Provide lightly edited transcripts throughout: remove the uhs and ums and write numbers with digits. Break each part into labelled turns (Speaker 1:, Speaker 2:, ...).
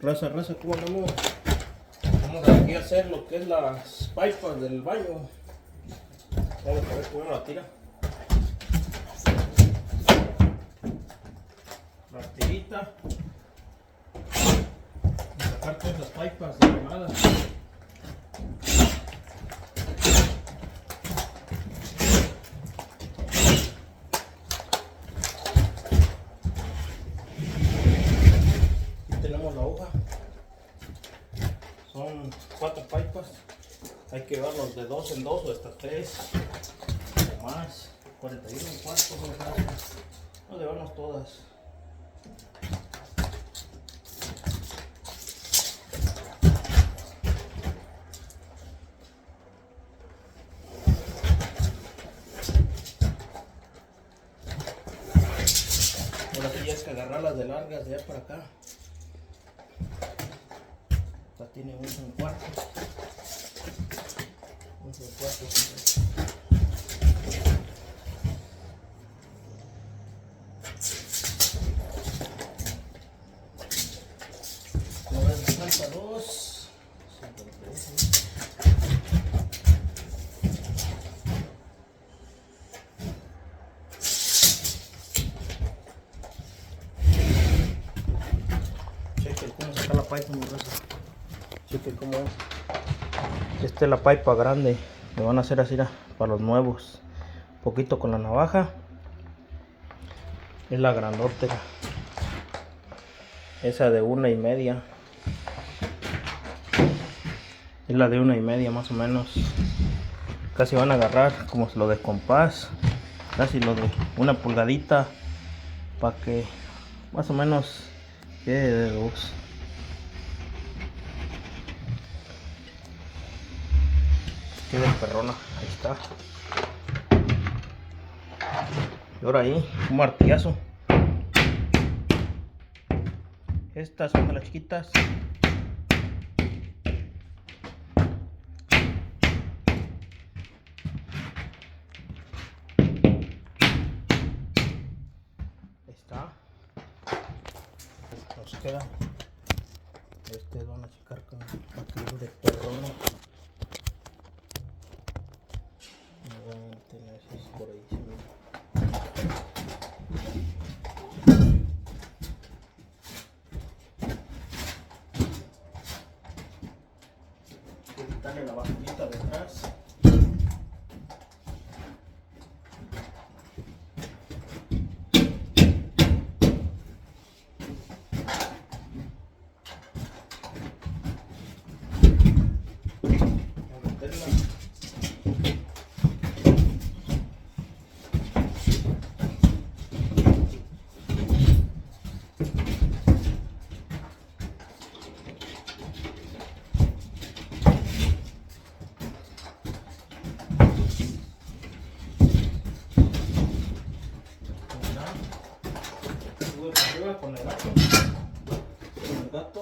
Speaker 1: Raza, ¿cómo andamos? Vamos aquí a hacer lo que es las pipas del baño. Vamos a ver cómo la tira. La tirita. Y sacar todas las pipas de quemadas. Aquí tenemos la hoja. Son 4 pipas. Hay que llevarlos de 2 en 2 o hasta 3 o más. 41 cuartos. Vamos a llevarnos todas. Ahora sí ya es que agarrarlas de largas de allá para acá. Esta tiene un cuarto. Un cuarto. Ahora falta 2. 53. Cheque cómo sacar la pipa, mi raza. Cheque cómo es. Esta es la pipa grande. Me van a hacer así para los nuevos. Un poquito con la navaja. Es la grandota. Esa de 1,5. Es la de 1,5 más o menos. Casi van a agarrar como lo de compás. Casi lo de 1 pulgadita. Para que más o menos quede de 2. Quede perrona. Ahí está. Y ahora ahí un martillazo. Estas son de las chiquitas. Ahí está. Nos queda. Van a checar con aquello de perrona. Nuevamente necesito por ahí. Quitarle la bandita de atrás. Con el gato. Con el gato.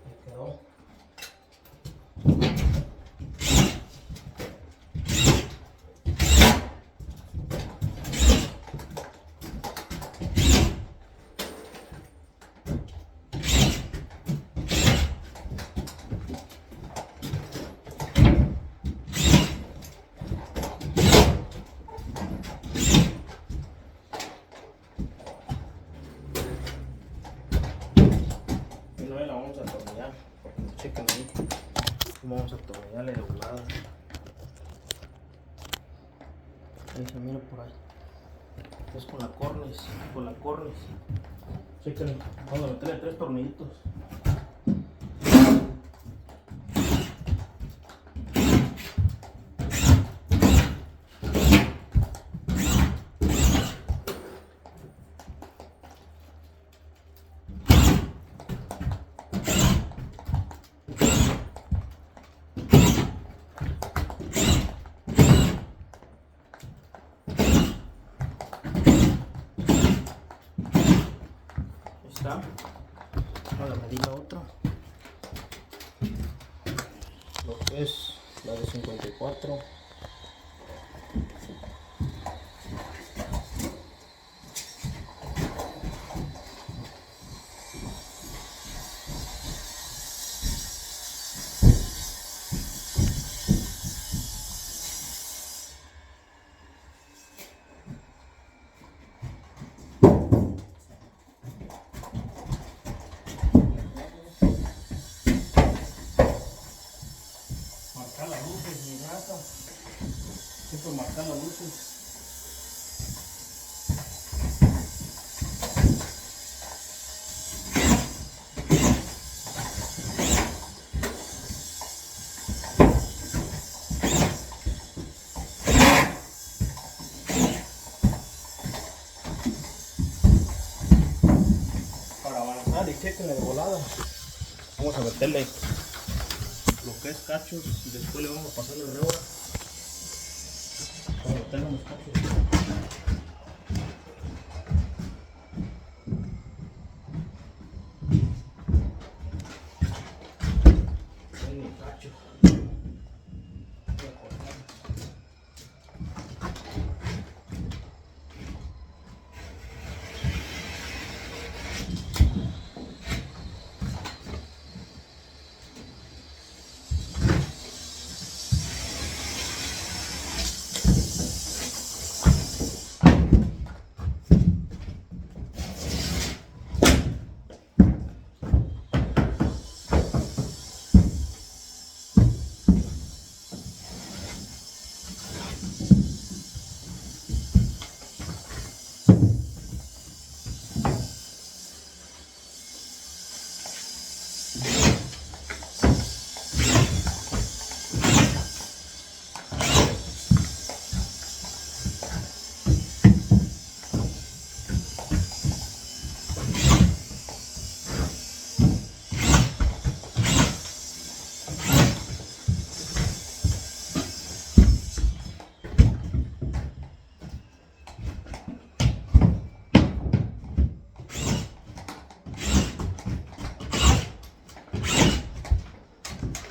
Speaker 1: Ahí quedó. La vamos a atornillar, chequen ahí cómo vamos a atornillarle de volada. Ahí se mira por ahí. Es con la cornice, chequen, vamos a meterle 3 tornillitos. Está. Vamos a medir la otra. Lo que es la de 54. Siempre marcar las luces. Para avanzar y chequenle de volada. Vamos a meterle lo que es cachos y después le vamos a pasar la reura para meterle los cachos.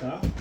Speaker 1: ¿Ah?